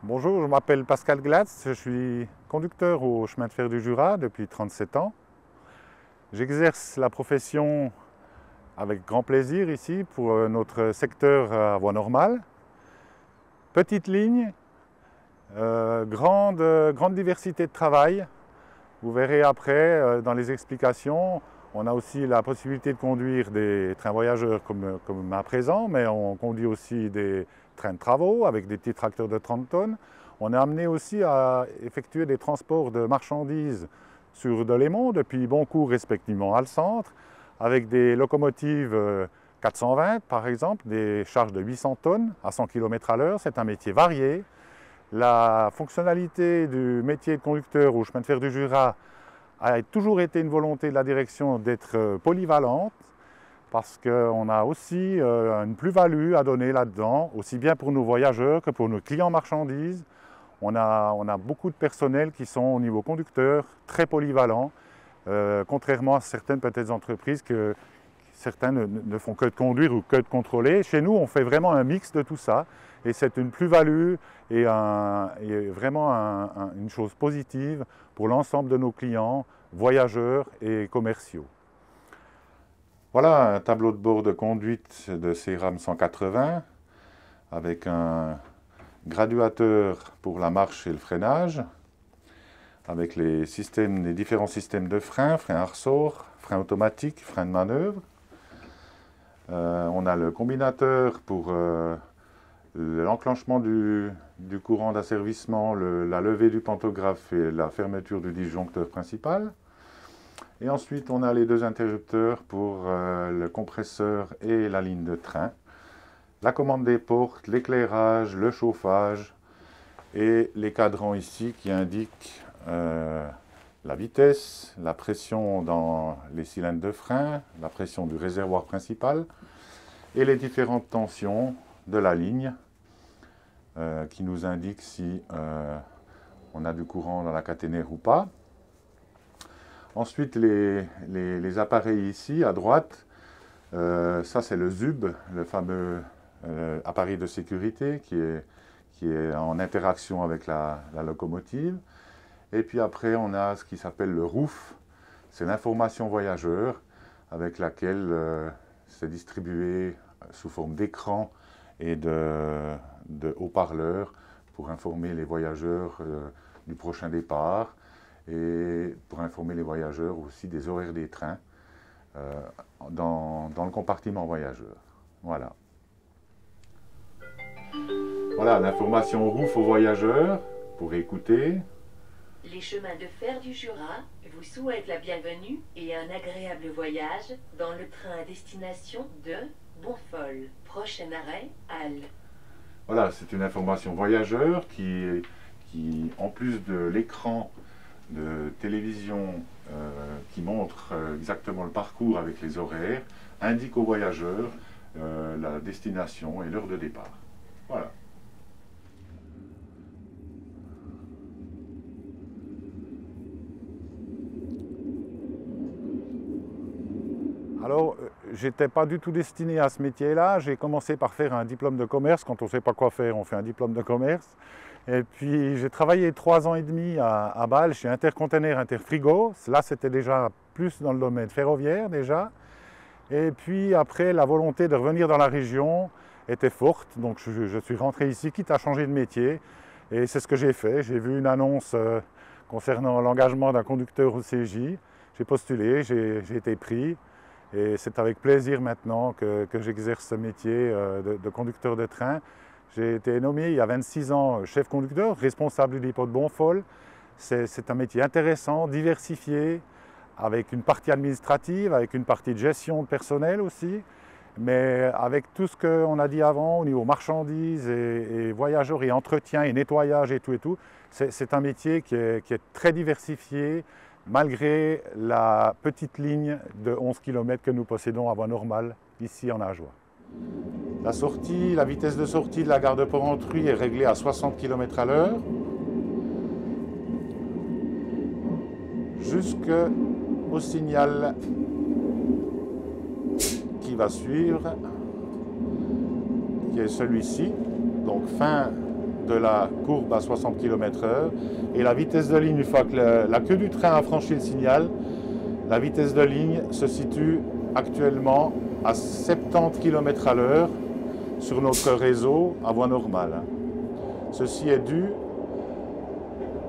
Bonjour, je m'appelle Pascal Glatz, je suis conducteur au chemin de fer du Jura depuis 37 ans. J'exerce la profession avec grand plaisir ici pour notre secteur à voie normale. Petite ligne, grande diversité de travail. Vous verrez après dans les explications, on a aussi la possibilité de conduire des trains voyageurs comme à présent, mais on conduit aussi des trains de travaux avec des petits tracteurs de 30 tonnes. On est amené aussi à effectuer des transports de marchandises sur Delémont, depuis Boncourt respectivement à le centre, avec des locomotives 420 par exemple, des charges de 800 tonnes à 100 km/h. C'est un métier varié. La fonctionnalité du métier de conducteur au chemin de fer du Jura a toujours été une volonté de la direction d'être polyvalente, parce qu'on a aussi une plus-value à donner là-dedans, aussi bien pour nos voyageurs que pour nos clients marchandises. On a beaucoup de personnel qui sont au niveau conducteur très polyvalents, contrairement à certaines peut-être entreprises que certains ne font que de conduire ou que de contrôler. Chez nous, on fait vraiment un mix de tout ça, et c'est une plus-value et vraiment une chose positive pour l'ensemble de nos clients, voyageurs et commerciaux. Voilà un tableau de bord de conduite de CERAM 180 avec un graduateur pour la marche et le freinage, avec les différents systèmes de frein à ressort, frein automatique, frein de manœuvre. On a le combinateur pour l'enclenchement du courant d'asservissement, la levée du pantographe et la fermeture du disjoncteur principal. Et ensuite, on a les deux interrupteurs pour le compresseur et la ligne de train. La commande des portes, l'éclairage, le chauffage et les cadrans ici qui indiquent la vitesse, la pression dans les cylindres de frein, la pression du réservoir principal et les différentes tensions de la ligne qui nous indiquent si on a du courant dans la caténaire ou pas. Ensuite, les appareils ici à droite, ça c'est le ZUB, le fameux appareil de sécurité qui est en interaction avec la locomotive. Et puis après, on a ce qui s'appelle le ROUF, c'est l'information voyageur, avec laquelle c'est distribué sous forme d'écran et de haut-parleurs pour informer les voyageurs du prochain départ et pour informer les voyageurs aussi des horaires des trains dans le compartiment voyageur. Voilà. Voilà l'information ROUF aux voyageurs pour écouter. Les chemins de fer du Jura vous souhaitent la bienvenue et un agréable voyage dans le train à destination de Bonfol. Prochain arrêt, Halle. Voilà, c'est une information voyageur qui en plus de l'écran de télévision qui montre exactement le parcours avec les horaires, indique aux voyageurs la destination et l'heure de départ. Voilà. Alors, j'étais pas du tout destiné à ce métier-là. J'ai commencé par faire un diplôme de commerce. Quand on ne sait pas quoi faire, on fait un diplôme de commerce. Et puis, j'ai travaillé 3 ans et demi à Bâle chez Intercontainer Interfrigo. Là, c'était déjà plus dans le domaine ferroviaire déjà. Et puis après, la volonté de revenir dans la région était forte. Donc, je suis rentré ici, quitte à changer de métier. Et c'est ce que j'ai fait. J'ai vu une annonce concernant l'engagement d'un conducteur au CJ. J'ai postulé, j'ai été pris. Et c'est avec plaisir maintenant que j'exerce ce métier de conducteur de train. J'ai été nommé il y a 26 ans chef conducteur, responsable du dépôt de Bonfol. C'est un métier intéressant, diversifié, avec une partie administrative, avec une partie de gestion de personnel aussi. Mais avec tout ce qu'on a dit avant au niveau marchandises et voyageurs et entretien et nettoyage et tout, c'est un métier qui est très diversifié, malgré la petite ligne de 11 km que nous possédons à voie normale ici en Ajoie. La vitesse de sortie de la gare de Porrentruy est réglée à 60 km/h jusqu'au signal qui va suivre, qui est celui-ci. Donc fin de la courbe à 60 km/h. Et la vitesse de ligne, une fois que la queue du train a franchi le signal, la vitesse de ligne se situe actuellement à 70 km/h sur notre réseau à voie normale. Ceci est dû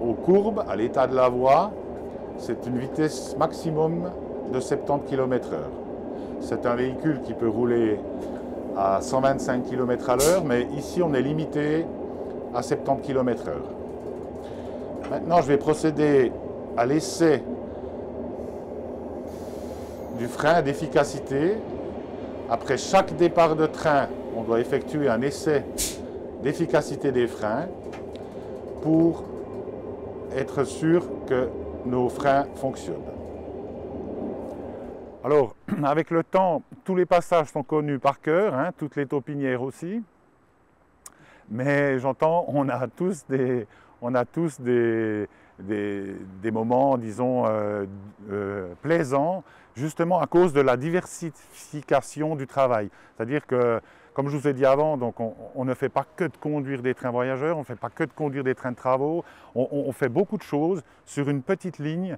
aux courbes, à l'état de la voie. C'est une vitesse maximum de 70 km/h. C'est un véhicule qui peut rouler à 125 km/h, mais ici on est limité à 70 km/h. Maintenant, je vais procéder à l'essai du frein d'efficacité. Après chaque départ de train, on doit effectuer un essai d'efficacité des freins pour être sûr que nos freins fonctionnent. Alors, avec le temps, tous les passages sont connus par cœur, hein, toutes les taupinières aussi. Mais j'entends, on a tous des moments, disons, plaisants, justement à cause de la diversification du travail. C'est-à-dire que, comme je vous ai dit avant, donc on ne fait pas que de conduire des trains voyageurs, on ne fait pas que de conduire des trains de travaux, on fait beaucoup de choses sur une petite ligne.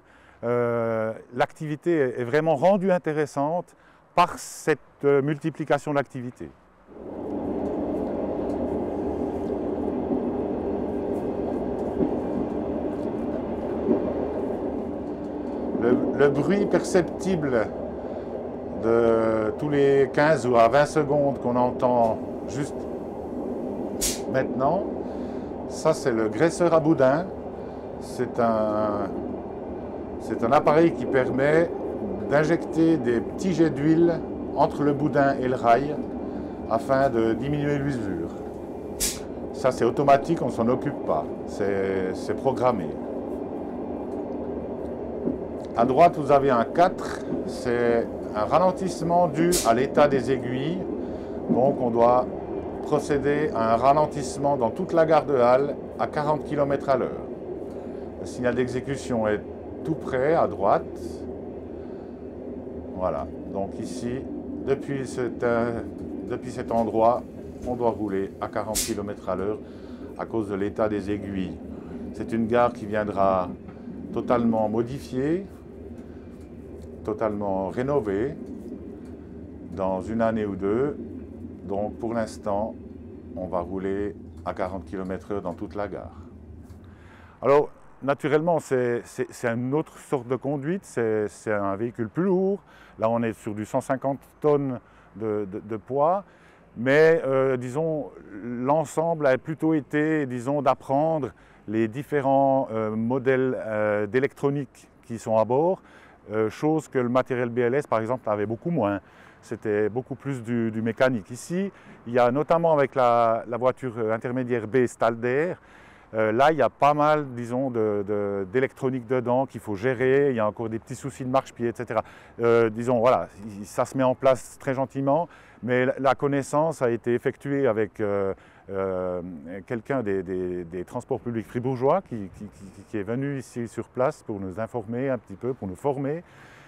L'activité est vraiment rendue intéressante par cette multiplication d'activités. Le bruit perceptible de tous les 15 ou à 20 secondes qu'on entend juste maintenant, ça c'est le graisseur à boudin. C'est un appareil qui permet d'injecter des petits jets d'huile entre le boudin et le rail afin de diminuer l'usure. Ça c'est automatique, on ne s'en occupe pas, c'est programmé. À droite, vous avez un 4, c'est un ralentissement dû à l'état des aiguilles. Donc on doit procéder à un ralentissement dans toute la gare de Halle à 40 km/h. Le signal d'exécution est tout près, à droite. Voilà, donc ici, depuis cet endroit, on doit rouler à 40 km/h à cause de l'état des aiguilles. C'est une gare qui viendra totalement modifiée, totalement rénovée dans une année ou deux. Donc pour l'instant, on va rouler à 40 km/h dans toute la gare. Alors, naturellement, c'est une autre sorte de conduite, c'est un véhicule plus lourd. Là, on est sur du 150 tonnes de poids. Mais, disons, l'ensemble a plutôt été, disons, d'apprendre les différents modèles d'électronique qui sont à bord, chose que le matériel BLS, par exemple, avait beaucoup moins. C'était beaucoup plus du mécanique. Ici, il y a notamment avec la voiture intermédiaire B Stalder, là, il y a pas mal, disons, d'électronique dedans qu'il faut gérer. Il y a encore des petits soucis de marche-pied, etc. Disons, voilà, ça se met en place très gentiment, mais la connaissance a été effectuée avec quelqu'un des transports publics fribourgeois qui est venu ici sur place pour nous informer un petit peu, pour nous former.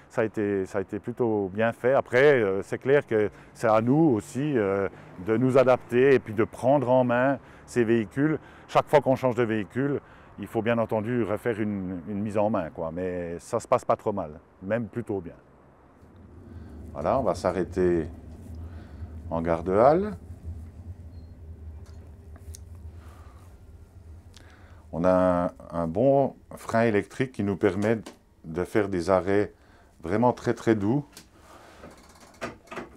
Ça a été plutôt bien fait. Après, c'est clair que c'est à nous aussi de nous adapter et puis de prendre en main ces véhicules. Chaque fois qu'on change de véhicule, il faut bien entendu refaire une mise en main, quoi. Mais ça ne se passe pas trop mal, même plutôt bien. Voilà, on va s'arrêter en gare de Halle. On a un bon frein électrique qui nous permet de faire des arrêts vraiment très très doux,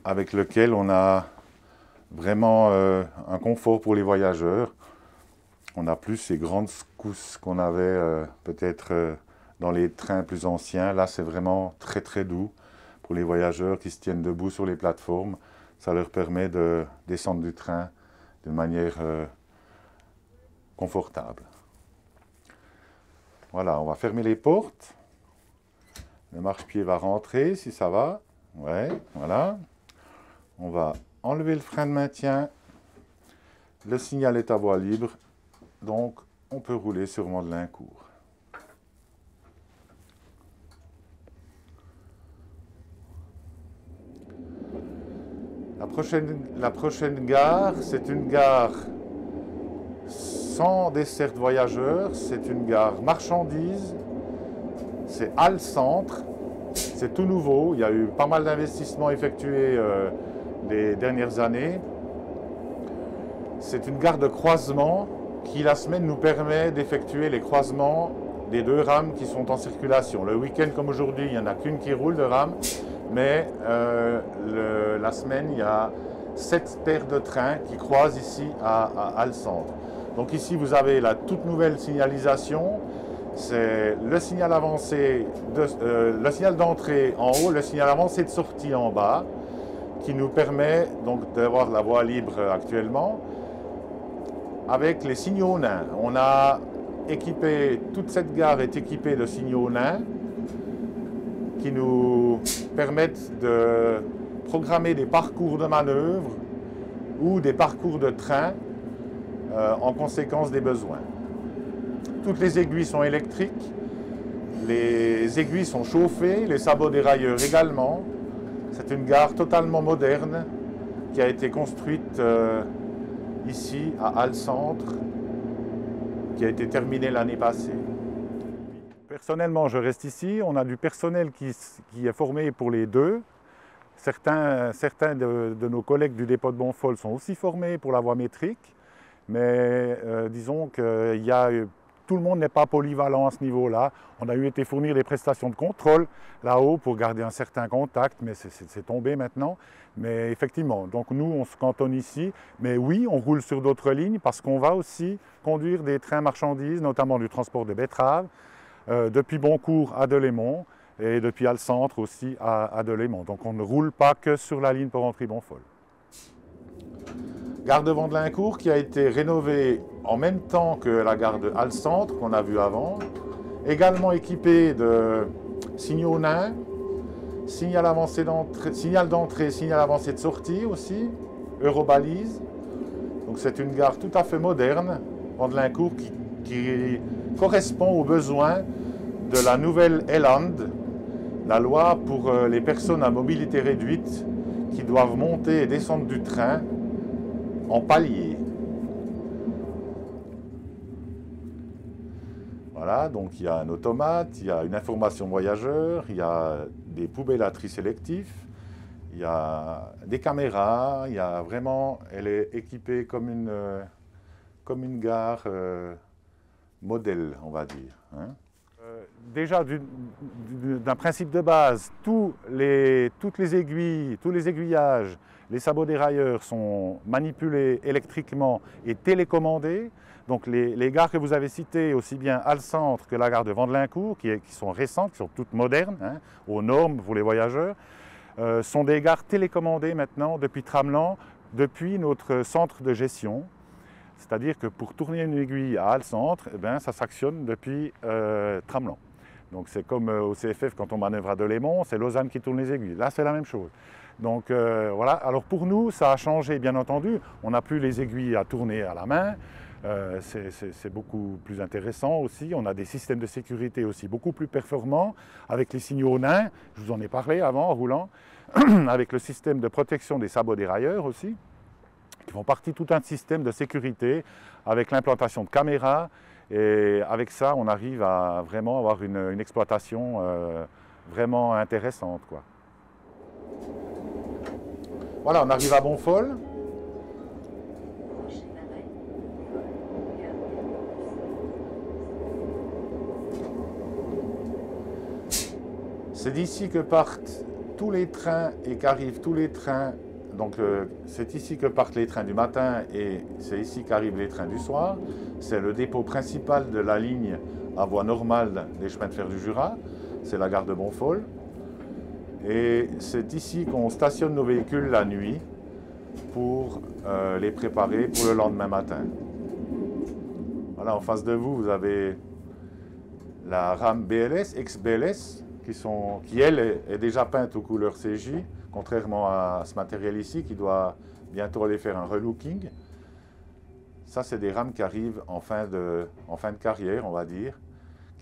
avec lequel on a vraiment un confort pour les voyageurs. On n'a plus ces grandes secousses qu'on avait peut-être dans les trains plus anciens. Là, c'est vraiment très très doux pour les voyageurs qui se tiennent debout sur les plateformes. Ça leur permet de descendre du train d'une manière confortable. Voilà, on va fermer les portes. Le marchepied va rentrer, si ça va. Ouais, voilà. On va enlever le frein de maintien. Le signal est à voie libre. Donc, on peut rouler sur Mandelincourt. La prochaine gare, c'est une gare sans desserte voyageurs, c'est une gare marchandises, c'est Halle Centre, c'est tout nouveau, il y a eu pas mal d'investissements effectués les dernières années. C'est une gare de croisement qui la semaine nous permet d'effectuer les croisements des 2 rames qui sont en circulation. Le week-end comme aujourd'hui, il n'y en a qu'une qui roule de rame, mais la semaine, il y a 7 paires de trains qui croisent ici à Halle Centre. Donc ici, vous avez la toute nouvelle signalisation. C'est le signal avancé, le signal d'entrée en haut, le signal avancé de sortie en bas, qui nous permet donc d'avoir la voie libre actuellement. Avec les signaux nains, on a équipé, toute cette gare est équipée de signaux nains qui nous permettent de programmer des parcours de manœuvre ou des parcours de train en conséquence des besoins. Toutes les aiguilles sont électriques, les aiguilles sont chauffées, les sabots dérailleurs également. C'est une gare totalement moderne qui a été construite ici à Halle Centre, qui a été terminée l'année passée. Personnellement, je reste ici. On a du personnel qui est formé pour les 2. Certains de nos collègues du dépôt de Bonfol sont aussi formés pour la voie métrique, mais disons que tout le monde n'est pas polyvalent à ce niveau-là. On a été fournir des prestations de contrôle là-haut pour garder un certain contact, mais c'est tombé maintenant. Mais effectivement, donc nous, on se cantonne ici. Mais oui, on roule sur d'autres lignes parce qu'on va aussi conduire des trains marchandises, notamment du transport de betteraves, depuis Boncourt à Delémont et depuis Halle Centre aussi à Delémont. Donc on ne roule pas que sur la ligne Porrentruy-Bonfol. Gare de Vendelincourt qui a été rénovée en même temps que la gare de Halle Centre qu'on a vue avant, également équipée de signaux nains, signal d'entrée, signal avancé de sortie aussi, eurobalise. Donc c'est une gare tout à fait moderne, Vendelincourt, qui correspond aux besoins de la nouvelle ELAND, la loi pour les personnes à mobilité réduite qui doivent monter et descendre du train en palier. Voilà, donc il y a un automate, il y a une information voyageur, il y a des poubelles à tri sélectif, il y a des caméras, il y a vraiment, elle est équipée comme une gare modèle, on va dire. Hein. Déjà, d'un principe de base, toutes les aiguilles, tous les aiguillages, les sabots dérailleurs sont manipulés électriquement et télécommandés. Donc les gares que vous avez citées, aussi bien Halle Centre que la gare de Vendelincourt, qui sont récentes, qui sont toutes modernes, hein, aux normes pour les voyageurs, sont des gares télécommandées maintenant depuis Tramelan, depuis notre centre de gestion. C'est-à-dire que pour tourner une aiguille à Halle Centre, eh bien, ça s'actionne depuis Tramelan. Donc c'est comme au CFF quand on manœuvre à Delémont, c'est Lausanne qui tourne les aiguilles. Là, c'est la même chose. Donc voilà, alors pour nous, ça a changé bien entendu. On n'a plus les aiguilles à tourner à la main. C'est beaucoup plus intéressant aussi. On a des systèmes de sécurité aussi beaucoup plus performants avec les signaux nains, je vous en ai parlé avant en roulant, avec le système de protection des sabots dérailleurs aussi, qui font partie de tout un système de sécurité avec l'implantation de caméras. Et avec ça, on arrive à vraiment avoir une exploitation vraiment intéressante, quoi. Voilà, on arrive à Bonfol. C'est d'ici que partent tous les trains et qu'arrivent tous les trains. Donc c'est ici que partent les trains du matin et c'est ici qu'arrivent les trains du soir. C'est le dépôt principal de la ligne à voie normale des chemins de fer du Jura. C'est la gare de Bonfol. Et c'est ici qu'on stationne nos véhicules la nuit pour les préparer pour le lendemain matin. Voilà, en face de vous, vous avez la rame BLS, ex-BLS, qui elle est déjà peinte aux couleurs CJ, contrairement à ce matériel ici qui doit bientôt aller faire un relooking. Ça, c'est des rames qui arrivent en fin de carrière, on va dire,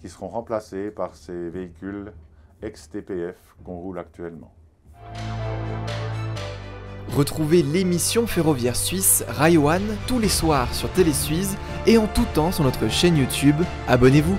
qui seront remplacées par ces véhicules ex-TPF qu'on roule actuellement. Retrouvez l'émission ferroviaire suisse Rail One tous les soirs sur Télé Suisse et en tout temps sur notre chaîne YouTube. Abonnez-vous!